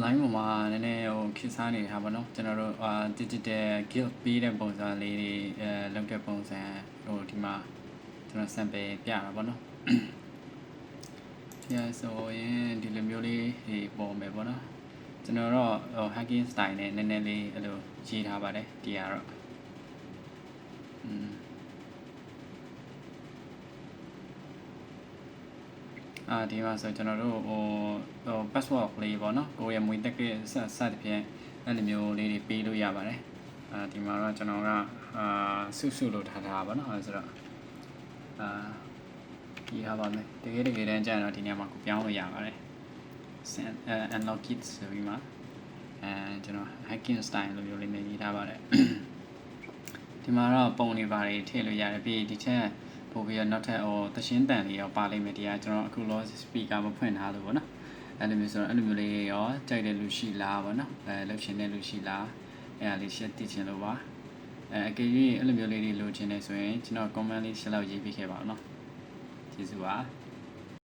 line ပေါ်မှာနည်းနည်းခေတ်စားနေတာပေါ့နော်ကျွန်တော်တို့digital guild ပေးတဲ့ပုံစံလေးတွေလုပ်တဲ့ပုံစံဒီမှာကျွန်တော် sample ပြတာပေါ့နော်ဆိုရင်ဒီလိုမျိုးလေးပေါ်မယ်ပေါ့နော်ကျွန်တော်တော့ hacking style နဲ့နည်းနည်းလေးအဲ့လိုရေးထားပါတယ်ဒီကတော့ဒီမှာဆိုကျွန်တော်တို့password လေးပေါ့နော်ကိုယ့်ရဲ့မွေးတက်ကစသဖြင့်အဲ့လိုမျိုးလေးတွေပေးလို့ရပါတယ်ဒီမှာတော့ကျွန်တော်ကစုလို့ထားတာပါနော်ဆိုတော့ဒီဟာပါမယ်တကယ်တမ်းကျရင်တော့ဒီနေရာမှာကိုပြောင်းလို့ရပါတယ် unlock it ဆိုပြီးမှကျွန်တော် hacking style လိုမျိုးလေးနဲ့ရေးထားပါတယ်ဒီမှာတော့ပုံတွေပါတယ်ထည့်လို့ရတယ်ပြီးဒီချက်ပို့ပြီးတော့နောက်ထပ်သရှင်းတန်လေးရောပါလိမ့်မယ်ဒီကကျွန်တော်အခုလော speaker မဖွင့်ထားလို့ပေါ့နော်အဲ့လိုမျိုးဆိုတော့အဲ့လိုမျိုးလေးရောကြိုက်တဲ့လူရှိလားပေါ့နော်လုပ်ရှင်တဲ့လူရှိလားအဲ့ဒါလေးရှင်းသိချင်လို့ပါအကယ်၍အဲ့လိုမျိုးလေးတွေလိုချင်နေဆိုရင်ကျွန်တော် comment လေးရှင်းလောက်ရေးပေးခဲ့ပါဦးနော်ကျေးဇူးပါ